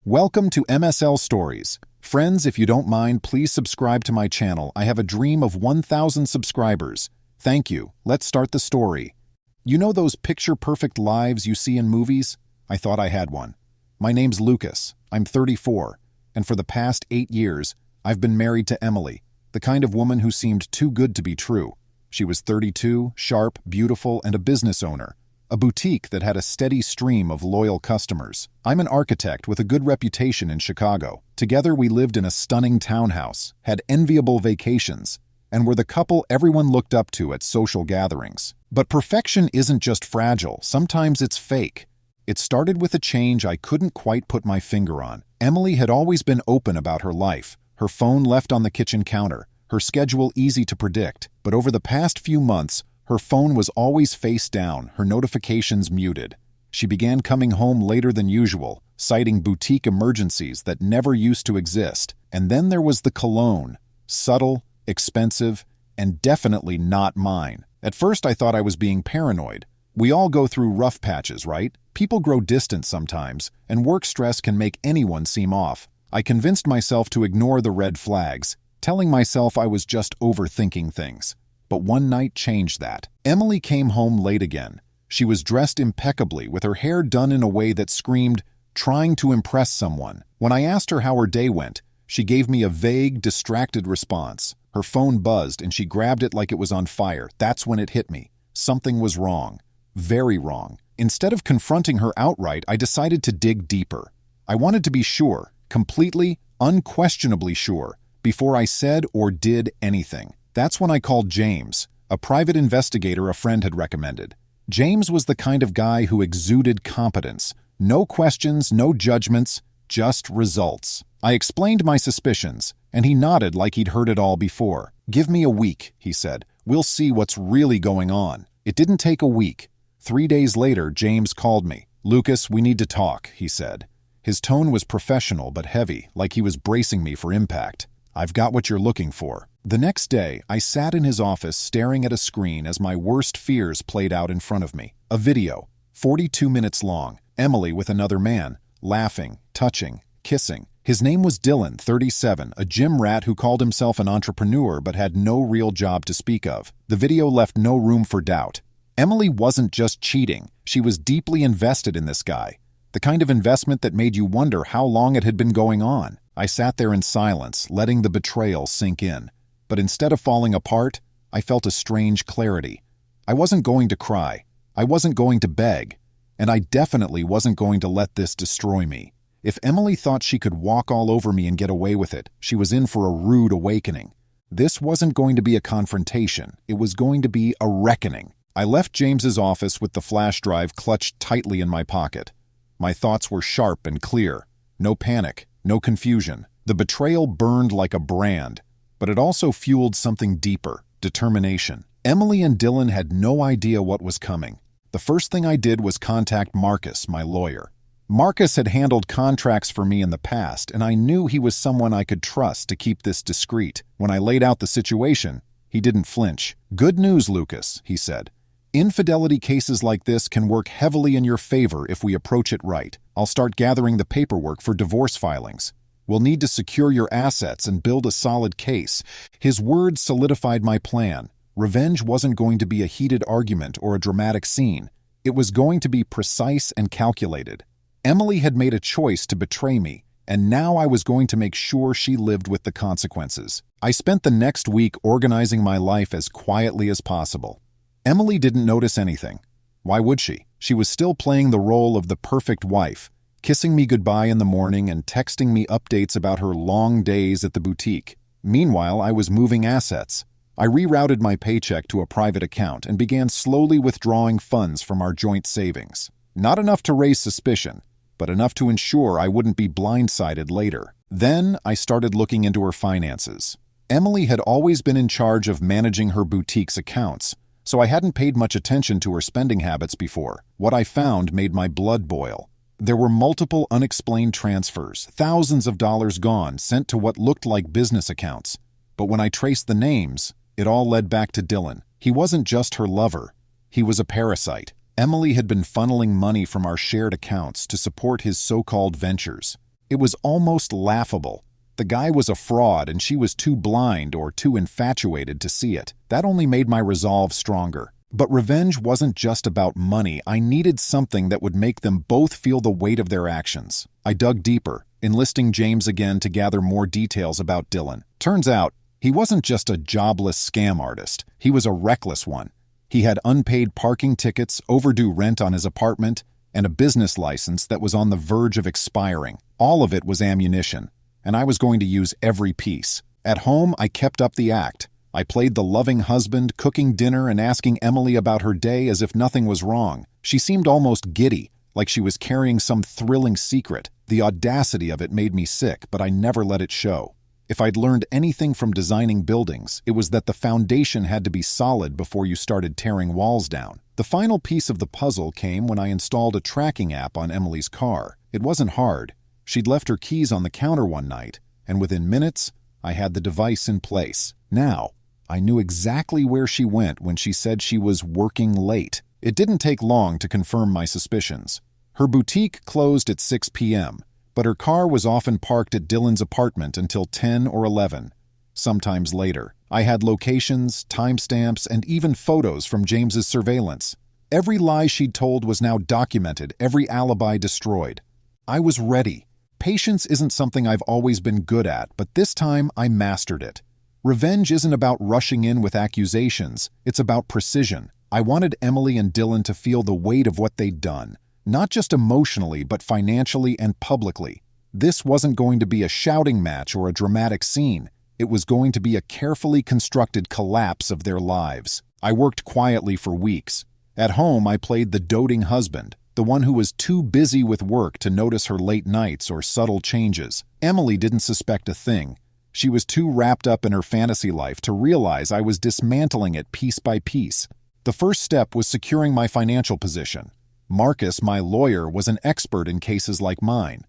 Welcome to MSL Stories. Friends, if you don't mind, please subscribe to my channel. I have a dream of 1,000 subscribers. Thank you. Let's start the story. You know those picture-perfect lives you see in movies? I thought I had one. My name's Lucas. I'm 34, and for the past 8 years, I've been married to Emily, the kind of woman who seemed too good to be true. She was 32, sharp, beautiful, and a business owner. A boutique that had a steady stream of loyal customers. I'm an architect with a good reputation in Chicago. Together we lived in a stunning townhouse, had enviable vacations, and were the couple everyone looked up to at social gatherings. But perfection isn't just fragile, sometimes it's fake. It started with a change I couldn't quite put my finger on. Emily had always been open about her life, her phone left on the kitchen counter, her schedule easy to predict. But over the past few months, her phone was always face down, her notifications muted. She began coming home later than usual, citing boutique emergencies that never used to exist. And then there was the cologne. Subtle, expensive, and definitely not mine. At first I thought I was being paranoid. We all go through rough patches, right? People grow distant sometimes, and work stress can make anyone seem off. I convinced myself to ignore the red flags, telling myself I was just overthinking things. But one night changed that. Emily came home late again. She was dressed impeccably, with her hair done in a way that screamed, trying to impress someone. When I asked her how her day went, she gave me a vague, distracted response. Her phone buzzed and she grabbed it like it was on fire. That's when it hit me. Something was wrong. Very wrong. Instead of confronting her outright, I decided to dig deeper. I wanted to be sure, completely, unquestionably sure, before I said or did anything. That's when I called James, a private investigator a friend had recommended. James was the kind of guy who exuded competence. No questions, no judgments, just results. I explained my suspicions, and he nodded like he'd heard it all before. "Give me a week," he said. "We'll see what's really going on." It didn't take a week. 3 days later, James called me. "Lucas, we need to talk," he said. His tone was professional but heavy, like he was bracing me for impact. "I've got what you're looking for." The next day, I sat in his office staring at a screen as my worst fears played out in front of me. A video, 42 minutes long, Emily with another man, laughing, touching, kissing. His name was Dylan, 37, a gym rat who called himself an entrepreneur but had no real job to speak of. The video left no room for doubt. Emily wasn't just cheating, she was deeply invested in this guy. The kind of investment that made you wonder how long it had been going on. I sat there in silence, letting the betrayal sink in. But instead of falling apart, I felt a strange clarity. I wasn't going to cry. I wasn't going to beg. And I definitely wasn't going to let this destroy me. If Emily thought she could walk all over me and get away with it, she was in for a rude awakening. This wasn't going to be a confrontation. It was going to be a reckoning. I left James's office with the flash drive clutched tightly in my pocket. My thoughts were sharp and clear. No panic, no confusion. The betrayal burned like a brand. But it also fueled something deeper, determination. Emily and Dylan had no idea what was coming. The first thing I did was contact Marcus, my lawyer. Marcus had handled contracts for me in the past, and I knew he was someone I could trust to keep this discreet. When I laid out the situation, he didn't flinch. "Good news, Lucas," he said. "Infidelity cases like this can work heavily in your favor if we approach it right. I'll start gathering the paperwork for divorce filings. We'll need to secure your assets and build a solid case." His words solidified my plan. Revenge wasn't going to be a heated argument or a dramatic scene. It was going to be precise and calculated. Emily had made a choice to betray me, and now I was going to make sure she lived with the consequences. I spent the next week organizing my life as quietly as possible. Emily didn't notice anything. Why would she? She was still playing the role of the perfect wife, kissing me goodbye in the morning and texting me updates about her long days at the boutique. Meanwhile, I was moving assets. I rerouted my paycheck to a private account and began slowly withdrawing funds from our joint savings. Not enough to raise suspicion, but enough to ensure I wouldn't be blindsided later. Then I started looking into her finances. Emily had always been in charge of managing her boutique's accounts, so I hadn't paid much attention to her spending habits before. What I found made my blood boil. There were multiple unexplained transfers, thousands of dollars gone, sent to what looked like business accounts. But when I traced the names, it all led back to Dylan. He wasn't just her lover. He was a parasite. Emily had been funneling money from our shared accounts to support his so-called ventures. It was almost laughable. The guy was a fraud and she was too blind or too infatuated to see it. That only made my resolve stronger. But revenge wasn't just about money. I needed something that would make them both feel the weight of their actions. I dug deeper, enlisting James again to gather more details about Dylan. Turns out, he wasn't just a jobless scam artist. He was a reckless one. He had unpaid parking tickets, overdue rent on his apartment, and a business license that was on the verge of expiring. All of it was ammunition, and I was going to use every piece. At home, I kept up the act. I played the loving husband, cooking dinner and asking Emily about her day as if nothing was wrong. She seemed almost giddy, like she was carrying some thrilling secret. The audacity of it made me sick, but I never let it show. If I'd learned anything from designing buildings, it was that the foundation had to be solid before you started tearing walls down. The final piece of the puzzle came when I installed a tracking app on Emily's car. It wasn't hard. She'd left her keys on the counter one night, and within minutes, I had the device in place. Now, I knew exactly where she went when she said she was working late. It didn't take long to confirm my suspicions. Her boutique closed at 6 p.m., but her car was often parked at Dylan's apartment until 10 or 11, sometimes later. I had locations, timestamps, and even photos from James's surveillance. Every lie she'd told was now documented, every alibi destroyed. I was ready. Patience isn't something I've always been good at, but this time I mastered it. Revenge isn't about rushing in with accusations, it's about precision. I wanted Emily and Dylan to feel the weight of what they'd done, not just emotionally, but financially and publicly. This wasn't going to be a shouting match or a dramatic scene. It was going to be a carefully constructed collapse of their lives. I worked quietly for weeks. At home, I played the doting husband, the one who was too busy with work to notice her late nights or subtle changes. Emily didn't suspect a thing. She was too wrapped up in her fantasy life to realize I was dismantling it piece by piece. The first step was securing my financial position. Marcus, my lawyer, was an expert in cases like mine.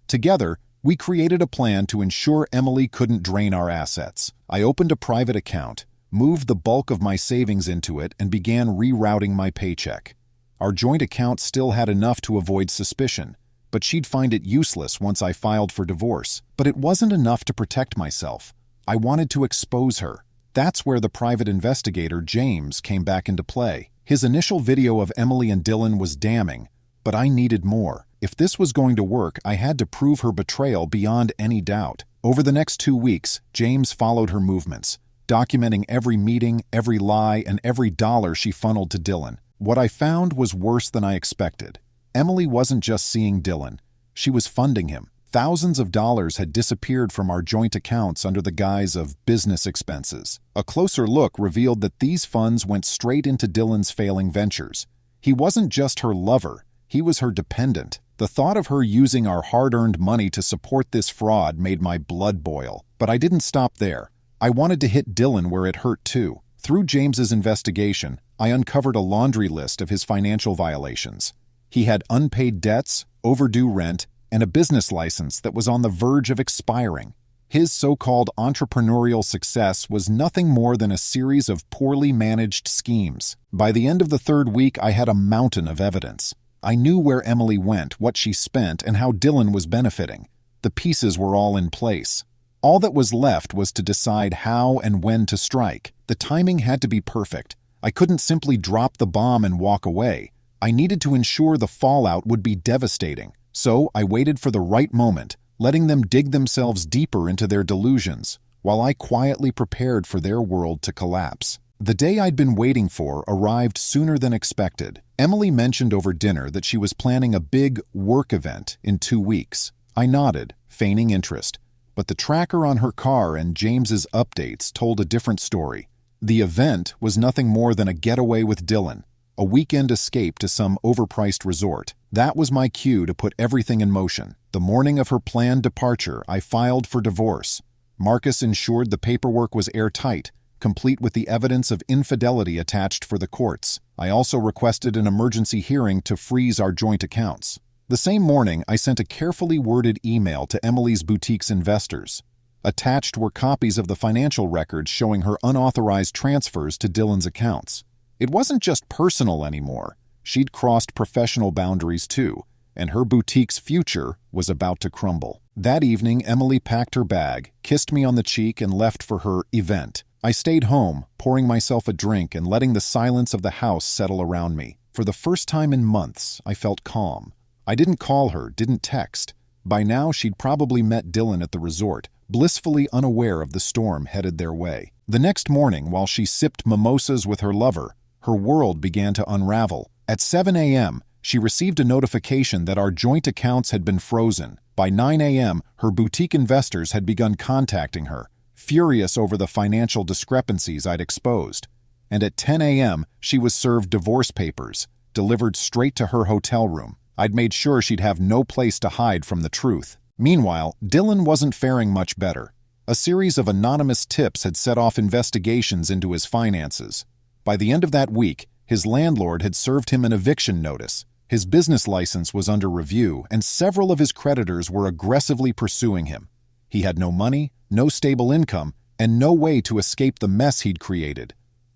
Together, we created a plan to ensure Emily couldn't drain our assets. I opened a private account, moved the bulk of my savings into it, and began rerouting my paycheck. Our joint account still had enough to avoid suspicion, but she'd find it useless once I filed for divorce. But it wasn't enough to protect myself. I wanted to expose her. That's where the private investigator, James, came back into play. His initial video of Emily and Dylan was damning, but I needed more. If this was going to work, I had to prove her betrayal beyond any doubt. Over the next 2 weeks, James followed her movements, documenting every meeting, every lie, and every dollar she funneled to Dylan. What I found was worse than I expected. Emily wasn't just seeing Dylan. She was funding him. Thousands of dollars had disappeared from our joint accounts under the guise of business expenses. A closer look revealed that these funds went straight into Dylan's failing ventures. He wasn't just her lover, he was her dependent. The thought of her using our hard-earned money to support this fraud made my blood boil. But I didn't stop there. I wanted to hit Dylan where it hurt too. Through James's investigation, I uncovered a laundry list of his financial violations. He had unpaid debts, overdue rent, and a business license that was on the verge of expiring. His so-called entrepreneurial success was nothing more than a series of poorly managed schemes. By the end of the 3rd week, I had a mountain of evidence. I knew where Emily went, what she spent, and how Dylan was benefiting. The pieces were all in place. All that was left was to decide how and when to strike. The timing had to be perfect. I couldn't simply drop the bomb and walk away. I needed to ensure the fallout would be devastating. So I waited for the right moment, letting them dig themselves deeper into their delusions, while I quietly prepared for their world to collapse. The day I'd been waiting for arrived sooner than expected. Emily mentioned over dinner that she was planning a big work event in 2 weeks. I nodded, feigning interest, but the tracker on her car and James's updates told a different story. The event was nothing more than a getaway with Dylan, a weekend escape to some overpriced resort. That was my cue to put everything in motion. The morning of her planned departure, I filed for divorce. Marcus ensured the paperwork was airtight, complete with the evidence of infidelity attached for the courts. I also requested an emergency hearing to freeze our joint accounts. The same morning, I sent a carefully worded email to Emily's boutique's investors. Attached were copies of the financial records showing her unauthorized transfers to Dylan's accounts. It wasn't just personal anymore. She'd crossed professional boundaries too, and her boutique's future was about to crumble. That evening, Emily packed her bag, kissed me on the cheek, and left for her event. I stayed home, pouring myself a drink and letting the silence of the house settle around me. For the first time in months, I felt calm. I didn't call her, didn't text. By now, she'd probably met Dylan at the resort, blissfully unaware of the storm headed their way. The next morning, while she sipped mimosas with her lover, her world began to unravel. At 7 a.m., she received a notification that our joint accounts had been frozen. By 9 a.m., her boutique investors had begun contacting her, furious over the financial discrepancies I'd exposed. And at 10 a.m., she was served divorce papers, delivered straight to her hotel room. I'd made sure she'd have no place to hide from the truth. Meanwhile, Dylan wasn't faring much better. A series of anonymous tips had set off investigations into his finances. By the end of that week, his landlord had served him an eviction notice. His business license was under review, and several of his creditors were aggressively pursuing him. He had no money, no stable income, and no way to escape the mess he'd created.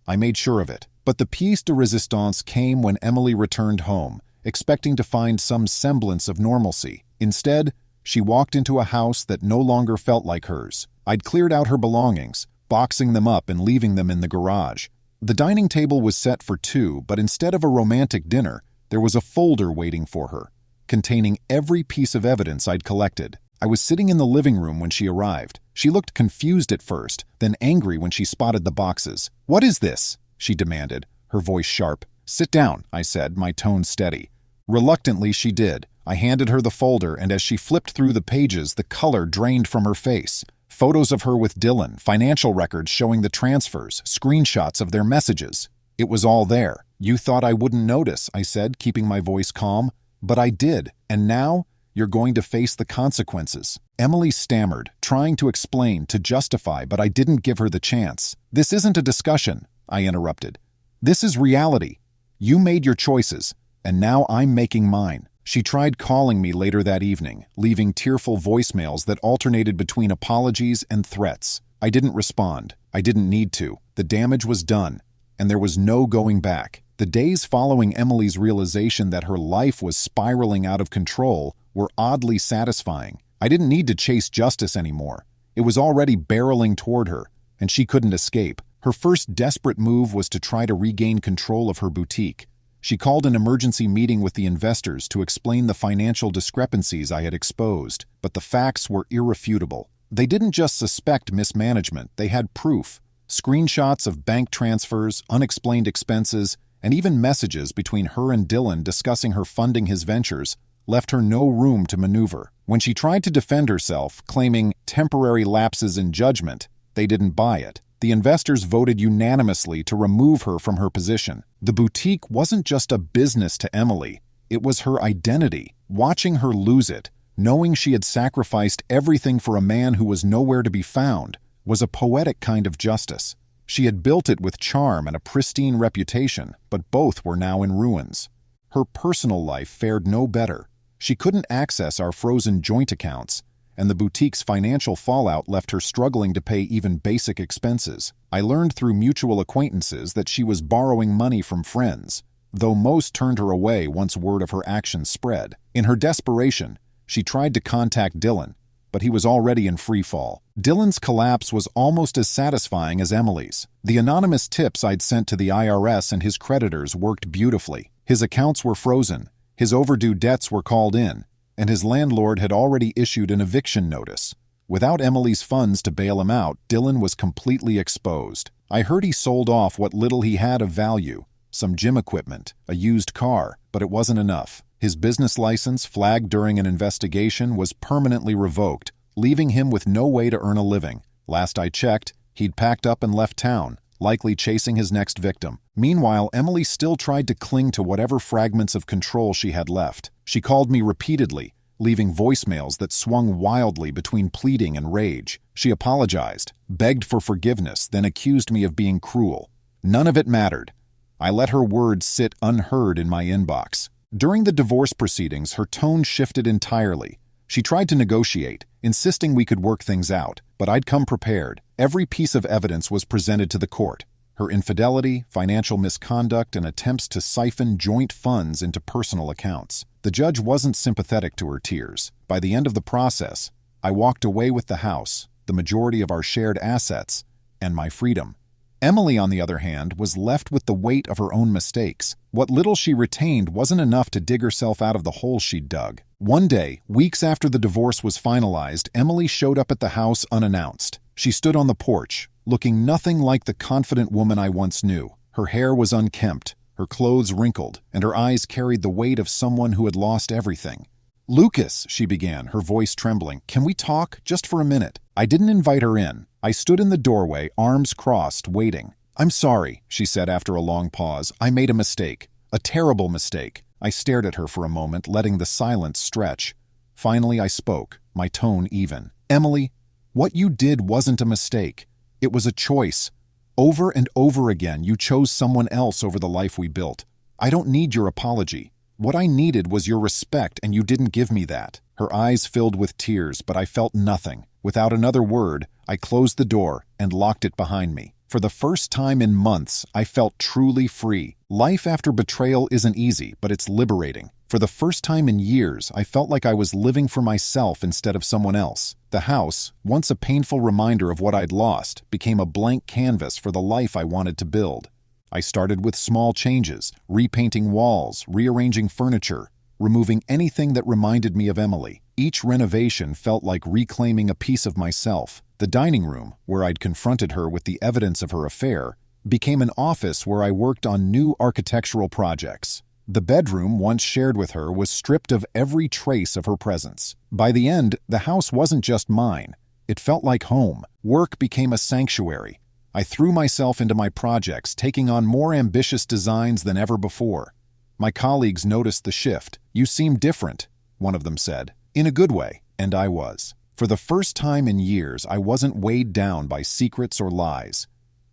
I made sure of it. But the pièce de résistance came when Emily returned home, expecting to find some semblance of normalcy. Instead, she walked into a house that no longer felt like hers. I'd cleared out her belongings, boxing them up and leaving them in the garage. The dining table was set for two, but instead of a romantic dinner, there was a folder waiting for her, containing every piece of evidence I'd collected. I was sitting in the living room when she arrived. She looked confused at first, then angry when she spotted the boxes. "What is this?" she demanded, her voice sharp. "Sit down," I said, my tone steady. Reluctantly, she did. I handed her the folder, and as she flipped through the pages, the color drained from her face. Photos of her with Dylan, financial records showing the transfers, screenshots of their messages. It was all there. "You thought I wouldn't notice," I said, keeping my voice calm. "But I did, and now you're going to face the consequences." Emily stammered, trying to explain, to justify, but I didn't give her the chance. "This isn't a discussion," I interrupted. "This is reality. You made your choices, and now I'm making mine." She tried calling me later that evening, leaving tearful voicemails that alternated between apologies and threats. I didn't respond. I didn't need to. The damage was done, and there was no going back. The days following Emily's realization that her life was spiraling out of control were oddly satisfying. I didn't need to chase justice anymore. It was already barreling toward her, and she couldn't escape. Her first desperate move was to try to regain control of her boutique. She called an emergency meeting with the investors to explain the financial discrepancies I had exposed, but the facts were irrefutable. They didn't just suspect mismanagement, they had proof. Screenshots of bank transfers, unexplained expenses, and even messages between her and Dylan discussing her funding his ventures left her no room to maneuver. When she tried to defend herself, claiming temporary lapses in judgment, they didn't buy it. The investors voted unanimously to remove her from her position. The boutique wasn't just a business to Emily, it was her identity. Watching her lose it, knowing she had sacrificed everything for a man who was nowhere to be found, was a poetic kind of justice. She had built it with charm and a pristine reputation, but both were now in ruins. Her personal life fared no better. She couldn't access our frozen joint accounts, and the boutique's financial fallout left her struggling to pay even basic expenses. I learned through mutual acquaintances that she was borrowing money from friends, though most turned her away once word of her actions spread. In her desperation, she tried to contact Dylan, but he was already in free fall. Dylan's collapse was almost as satisfying as Emily's. The anonymous tips I'd sent to the IRS and his creditors worked beautifully. His accounts were frozen, his overdue debts were called in, and his landlord had already issued an eviction notice. Without Emily's funds to bail him out, Dylan was completely exposed. I heard he sold off what little he had of value, some gym equipment, a used car, but it wasn't enough. His business license, flagged during an investigation, was permanently revoked, leaving him with no way to earn a living. Last I checked, he'd packed up and left town, likely chasing his next victim. Meanwhile, Emily still tried to cling to whatever fragments of control she had left. She called me repeatedly, leaving voicemails that swung wildly between pleading and rage. She apologized, begged for forgiveness, then accused me of being cruel. None of it mattered. I let her words sit unheard in my inbox. During the divorce proceedings, her tone shifted entirely. She tried to negotiate, insisting we could work things out, but I'd come prepared. Every piece of evidence was presented to the court. Her infidelity, financial misconduct, and attempts to siphon joint funds into personal accounts. The judge wasn't sympathetic to her tears. By the end of the process, I walked away with the house, the majority of our shared assets, and my freedom. Emily, on the other hand, was left with the weight of her own mistakes. What little she retained wasn't enough to dig herself out of the hole she'd dug. One day, weeks after the divorce was finalized, Emily showed up at the house unannounced. She stood on the porch, looking nothing like the confident woman I once knew. Her hair was unkempt, her clothes wrinkled, and her eyes carried the weight of someone who had lost everything. "Lucas," she began, her voice trembling, "can we talk, just for a minute?" I didn't invite her in. I stood in the doorway, arms crossed, waiting. "I'm sorry," she said after a long pause. "I made a mistake. A terrible mistake." I stared at her for a moment, letting the silence stretch. Finally, I spoke, my tone even. "Emily, what you did wasn't a mistake. It was a choice. Over and over again, you chose someone else over the life we built. I don't need your apology. What I needed was your respect, and you didn't give me that." Her eyes filled with tears, but I felt nothing. Without another word, I closed the door and locked it behind me. For the first time in months, I felt truly free. Life after betrayal isn't easy, but it's liberating. For the first time in years, I felt like I was living for myself instead of someone else. The house, once a painful reminder of what I'd lost, became a blank canvas for the life I wanted to build. I started with small changes, repainting walls, rearranging furniture, removing anything that reminded me of Emily. Each renovation felt like reclaiming a piece of myself. The dining room, where I'd confronted her with the evidence of her affair, became an office where I worked on new architectural projects. The bedroom, once shared with her, was stripped of every trace of her presence. By the end, the house wasn't just mine. It felt like home. Work became a sanctuary. I threw myself into my projects, taking on more ambitious designs than ever before. My colleagues noticed the shift. "You seem different," one of them said. In a good way, and I was. For the first time in years, I wasn't weighed down by secrets or lies.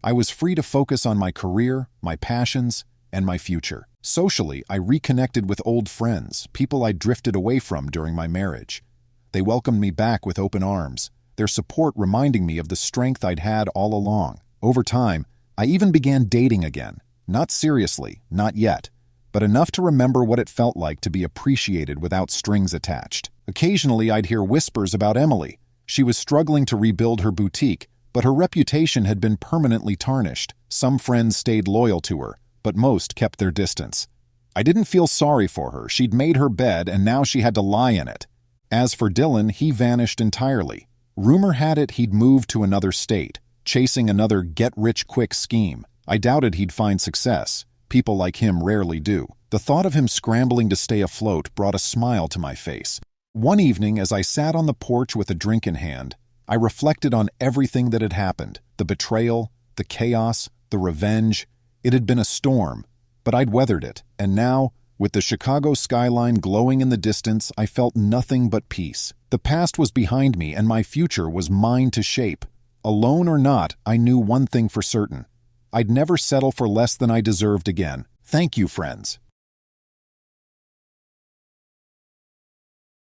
I was free to focus on my career, my passions, and my future. Socially, I reconnected with old friends, people I drifted away from during my marriage. They welcomed me back with open arms, their support reminding me of the strength I'd had all along. Over time, I even began dating again. Not seriously, not yet, but enough to remember what it felt like to be appreciated without strings attached. Occasionally, I'd hear whispers about Emily. She was struggling to rebuild her boutique, but her reputation had been permanently tarnished. Some friends stayed loyal to her, but most kept their distance. I didn't feel sorry for her. She'd made her bed, and now she had to lie in it. As for Dylan, he vanished entirely. Rumor had it he'd moved to another state, chasing another get-rich-quick scheme. I doubted he'd find success. People like him rarely do. The thought of him scrambling to stay afloat brought a smile to my face. One evening, as I sat on the porch with a drink in hand, I reflected on everything that had happened. The betrayal, the chaos, the revenge. It had been a storm, but I'd weathered it. And now, with the Chicago skyline glowing in the distance, I felt nothing but peace. The past was behind me, and my future was mine to shape. Alone or not, I knew one thing for certain. I'd never settle for less than I deserved again. Thank you, friends.